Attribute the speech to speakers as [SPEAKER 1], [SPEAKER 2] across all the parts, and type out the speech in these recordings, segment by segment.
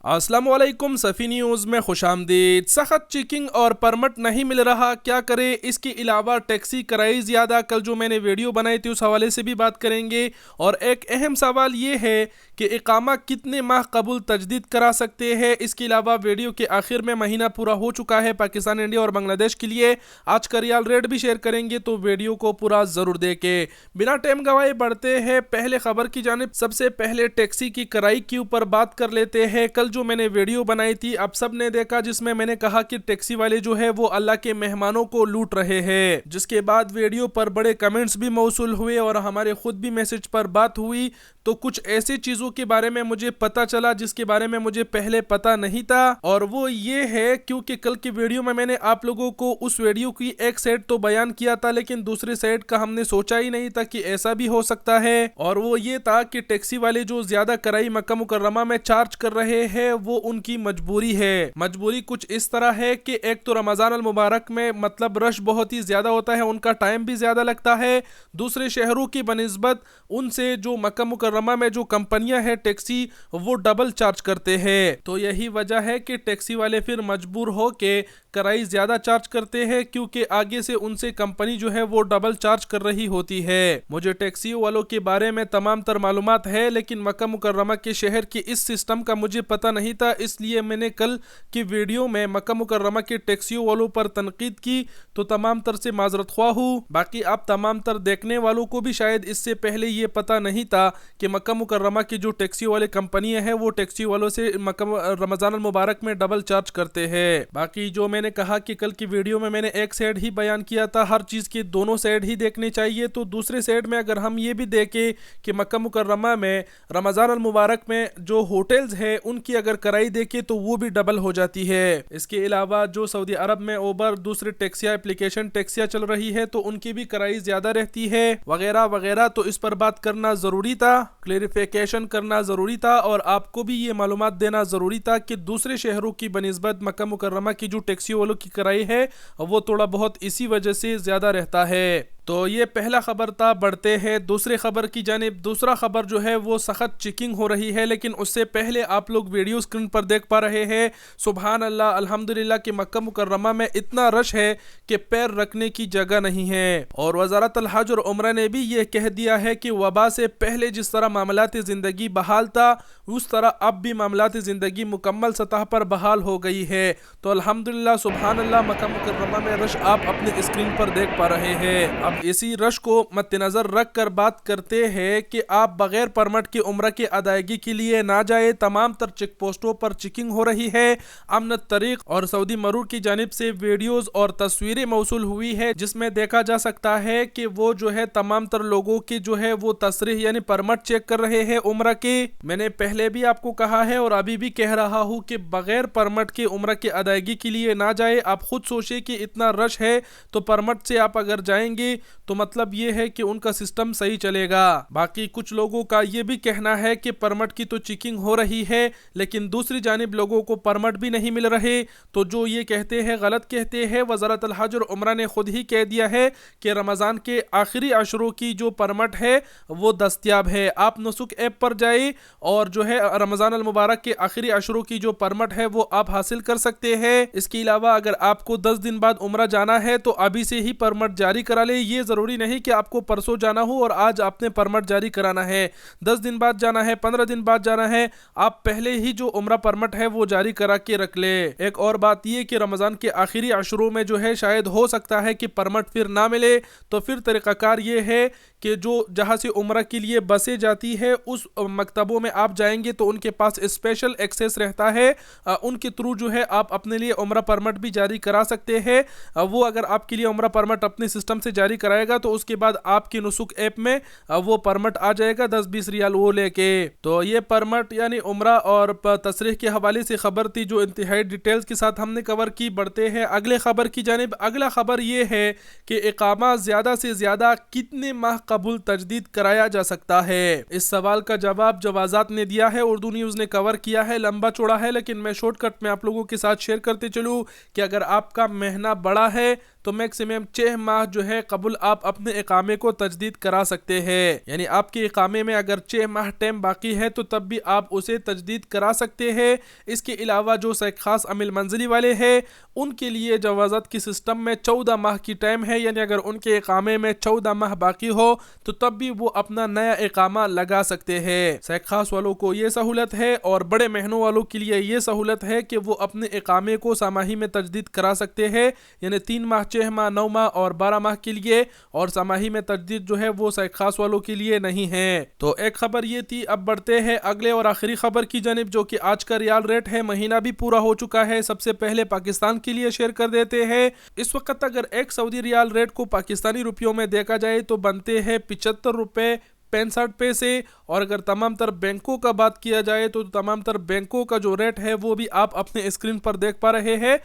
[SPEAKER 1] अस्सलाम वालेकुम सफ़ी न्यूज़ में खुश आमदीद। सख्त चेकिंग और परमिट नहीं मिल रहा, क्या करे? इसके अलावा टैक्सी किराए ज़्यादा, कल जो मैंने वीडियो बनाई थी उस हवाले से भी बात करेंगे। और एक अहम सवाल ये है कि इकामा कितने माह कबूल तजदीद करा सकते हैं। इसके अलावा वीडियो के आखिर में महीना पूरा हो चुका है पाकिस्तान, इंडिया और बांग्लादेश के लिए। आज का रियाल रेट भी शेयर करेंगे, तो वीडियो को पूरा ज़रूर देखें। बिना टाइम गवाए बढ़ते हैं पहले खबर की जानिब। सबसे पहले टैक्सी की किराए के ऊपर बात कर लेते हैं। कल जो मैंने वीडियो बनाई थी आप सब ने देखा, जिसमें मैंने कहा कि टैक्सी वाले जो है वो अल्लाह के मेहमानों को लूट रहे हैं। जिसके बाद वीडियो पर बड़े कमेंट्स भी मौसूल हुए और हमारे खुद भी मैसेज पर बात हुई। तो कुछ ऐसी चीज़ों के बारे में मुझे पता चला जिसके बारे में मुझे पहले पता नहीं था, और वो ये है क्योंकि कल की वीडियो में मैंने आप लोगों को उस वीडियो की एक साइड तो बयान किया था, लेकिन दूसरे साइड का हमने सोचा ही नहीं था कि ऐसा भी हो सकता है। और वो ये था कि टैक्सी वाले जो ज्यादा किराया मक्का मुकर्रमा में चार्ज कर रहे हैं वो उनकी मजबूरी है। मजबूरी कुछ इस तरह है कि एक तो रमजान अल मुबारक में मतलब रश बहुत ही ज्यादा होता है, उनका टाइम भी ज्यादा लगता है। दूसरे शहरों की बनिस्बत उनसे जो मक्का मुकर्रमा में जो कंपनियां हैं टैक्सी, वो डबल चार्ज करते हैं। तो यही वजह है कि टैक्सी वाले फिर मजबूर हो के किराया ज्यादा चार्ज करते हैं, क्योंकि आगे से उनसे कंपनी जो है वो डबल चार्ज कर रही होती है। मुझे टैक्सी वालों के बारे में तमाम तर मालूमात है, लेकिन मक्का मुकर्रमा के शहर के इस सिस्टम का मुझे पता नहीं था, इसलिए मैंने कल की वीडियो में मक्का मुकर्रमा के टैक्सी वालों पर तनकीद की। तो तमाम तर से माजरत ख्वाह हूँ। बाकी आप तमाम तर देखने वालों को भी शायद इससे पहले ये पता नहीं था कि मक्का मुकर्रमा की जो टैक्सी वाले कंपनियां हैं वो टैक्सी वालों से रमजान अल मुबारक में डबल चार्ज करते हैं। बाकी जो मैंने कहा कि कल की वीडियो में मैंने एक साइड ही बयान किया था, हर चीज के दोनों साइड ही देखने चाहिए। तो दूसरे साइड में अगर हम ये भी देखें कि मक्का मुकर्रमा में रमजान अल मुबारक में जो होटल्स है उनकी अगर किराए देखें तो वो भी डबल हो जाती है। इसके अलावा जो सऊदी अरब में ओबर दूसरे टैक्सी एप्लीकेशन टैक्सियां चल रही है तो उनकी भी किराए ज्यादा रहती है, वगैरह वगैरह। तो इस पर बात करना जरूरी था, क्लेरिफिकेशन करना जरूरी था, और आपको भी ये मालूमात देना जरूरी था कि दूसरे शहरों की बनिस्बत मक्का मुकर्रमा की जो टैक्सी वालों की किराए है वो थोड़ा बहुत इसी वजह से ज्यादा रहता है। तो ये पहला खबर था। बढ़ते हैं दूसरे खबर की जानिब। दूसरा खबर जो है वो सख्त चेकिंग हो रही है, लेकिन उससे पहले आप लोग वीडियो स्क्रीन पर देख पा रहे हैं, सुभान अल्लाह अल्हम्दुलिल्लाह कि मक्का मुकर्रमा में इतना रश है कि पैर रखने की जगह नहीं है। और वज़ारत अल हज और उम्रा ने भी ये कह दिया है कि वबा से पहले जिस तरह मामलात ज़िंदगी बहाल था उस तरह अब भी मामलात ज़िंदगी मुकम्मल सतह पर बहाल हो गई है। तो अल्हम्दुलिल्लाह सुभान अल्लाह मक्का मुकर्रमा में रश आप अपने स्क्रीन पर देख पा रहे हैं। अब इसी रश को मद्देनजर रख कर बात करते हैं कि आप बगैर परमिट की उम्रा की अदायगी के लिए ना जाए। तमाम तर चेक पोस्टों पर चेकिंग हो रही है। अमन तरीक और सऊदी मरूर की जानिब से वीडियोस और तस्वीरें मौसूल हुई है, जिसमें देखा जा सकता है कि वो जो है तमाम तर लोगों की जो है वो तसरीह यानी परमिट चेक कर रहे हैं उम्रा के। मैंने पहले भी आपको कहा है और अभी भी कह रहा हूँ कि बगैर परमिट के उम्रा की अदायगी के लिए ना जाए। आप खुद सोचिए कि इतना रश है तो परमिट से आप अगर जाएंगे तो मतलब ये है कि उनका सिस्टम सही चलेगा। बाकी कुछ लोगों का ये भी कहना है कि परमिट की तो चेकिंग हो रही है, लेकिन दूसरी जानिब लोगों को परमिट भी नहीं मिल रहे। तो जो ये कहते हैं गलत कहते हैं। वज़ारत अल हज और उम्रा ने खुद ही कह दिया है कि रमज़ान के आखिरी अशरों की जो परमिट है वो दस्तयाब है। आप नुसुक ऐप पर जाए और जो है रमज़ान अल मुबारक के आखिरी अशरों की जो परमिट है वो आप हासिल कर सकते हैं। इसके अलावा अगर आपको 10 दिन बाद उम्रा जाना है तो अभी से ही परमिट जारी करा ले। ये जरूरी नहीं कि आपको परसों जाना हो और आज आपने परमिट जारी कराना है। 10 दिन बाद जाना है, 15 दिन बाद जाना है, आप पहले ही जो उम्रा परमिट है वो जारी करा के रख ले। एक और बात ये कि रमजान के आखिरी अशरों में जो है शायद हो सकता है कि परमिट फिर ना मिले। तो फिर तरीकाकार ये है कि जो जहाँ से उम्रा के लिए बसें जाती है उस मकतबों में आप जाएंगे तो उनके पास स्पेशल एक्सेस रहता है, उनके थ्रू जो है आप अपने लिए उम्रा परमिट भी जारी करा सकते हैं। वो अगर आपके लिए उम्रा परमिट अपने सिस्टम से जारी कराएगा तो उसके बाद आपकी नुसुक ऐप में वो परमिट आ जाएगा 10-20 रियाल वो लेके। तो ये परमिट यानी उम्रा और तसरीह के हवाले से खबर थी जो इंतहाई डिटेल्स के साथ हमने कवर की। बढ़ते हैं अगले खबर की जानिब। अगला खबर ये है कि इकामा ज्यादा से ज्यादा कितने माह कबूल तजदीद कराया जा सकता है। इस सवाल का जवाब जवाजात ने दिया है, उर्दू न्यूज ने कवर किया है, लंबा चौड़ा है, लेकिन मैं शॉर्टकट में आप लोगों के साथ शेयर करते चलूँ कि अगर आपका महीना बड़ा है تو میکسیمم 6 ماہ جو ہے قبل آپ اپنے اقامے کو تجدید کرا سکتے ہیں. یعنی آپ کے اقامے میں اگر 6 ماہ ٹائم باقی ہے تو تب بھی آپ اسے تجدید کرا سکتے ہیں. اس کے علاوہ جو خاص عامل منزلی والے ہیں ان کے لیے جوازات کی سسٹم میں 14 ماہ کی ٹائم ہے. یعنی اگر ان کے اقامے میں 14 ماہ باقی ہو تو تب بھی وہ اپنا نیا اقامہ لگا سکتے ہیں. خاص والوں کو یہ سہولت ہے اور بڑے مہینوں والوں کے لیے یہ سہولت ہے کہ وہ اپنے اقامے کو ساماہی میں تجدید کرا سکتے ہیں. یعنی 3 ماہ 6 ماہ 9 ماہ اور 12 ماہ کے لیے, اور ساماہی میں تجدید جو ہے وہ خاص والوں کے لیے نہیں ہے. تو ایک خبر یہ تھی. اب بڑھتے ہیں اگلے اور آخری خبر کی جانب, جو کہ آج کا ریال ریٹ ہے. مہینہ بھی پورا ہو چکا ہے. سب سے پہلے پاکستان کے لیے شیئر کر دیتے ہیں. اس وقت اگر ایک سعودی ریال ریٹ کو پاکستانی روپیوں میں دیکھا جائے تو بنتے ہیں 75 روپے 65 پیسے, اور اگر تمام تر بینکوں کا بات کیا جائے تو تمام تر بینکوں کا جو ریٹ ہے وہ بھی آپ اپنے اسکرین پر دیکھ پا رہے ہیں.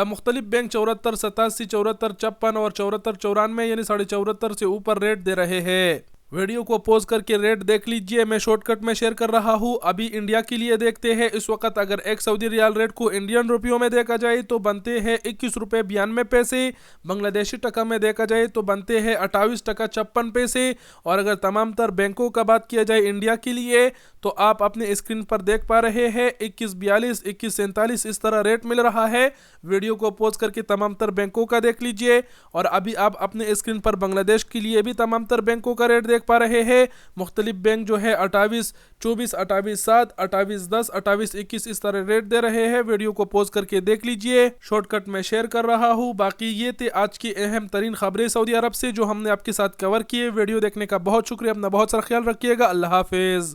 [SPEAKER 1] مختلف بینک 74 87 74 54 اور 74 94 یعنی 74.5 سے اوپر ریٹ دے رہے ہیں. ویڈیو کو پوز کر کے ریٹ دیکھ لیجئے, میں شارٹ کٹ میں شیئر کر رہا ہوں. ابھی انڈیا کے لیے دیکھتے ہیں. اس وقت اگر ایک سعودی ریال ریٹ کو انڈین روپیوں میں دیکھا جائے تو بنتے ہیں 21 روپے 92 پیسے. بنگلہ دیشی ٹکا میں دیکھا جائے تو بنتے ہیں 28 ٹکا 56 پیسے. اور اگر تمام تر بینکوں کا بات کیا جائے انڈیا کے لیے تو آپ اپنے اسکرین پر دیکھ پا رہے ہیں 21.42 21.47 اس طرح ریٹ مل رہا ہے. ویڈیو کو پوز کر کے تمام تر بینکوں کا دیکھ لیجئے, اور ابھی آپ اپنے اسکرین پر بنگلہ دیش کے لیے بھی تمام تر بینکوں کا ریٹ دیکھ پا رہے ہیں. مختلف بینک جو ہے 28 24 28 7 28 10 28 21 اس طرح ریٹ دے رہے ہیں. ویڈیو کو پوز کر کے دیکھ لیجئے, شارٹ کٹ میں شیئر کر رہا ہوں. باقی یہ تھے آج کی اہم ترین خبریں سعودی عرب سے جو ہم نے آپ کے ساتھ کور کیے. ویڈیو دیکھنے کا بہت شکریہ. اپنا بہت سارا خیال رکھیے گا. اللہ حافظ.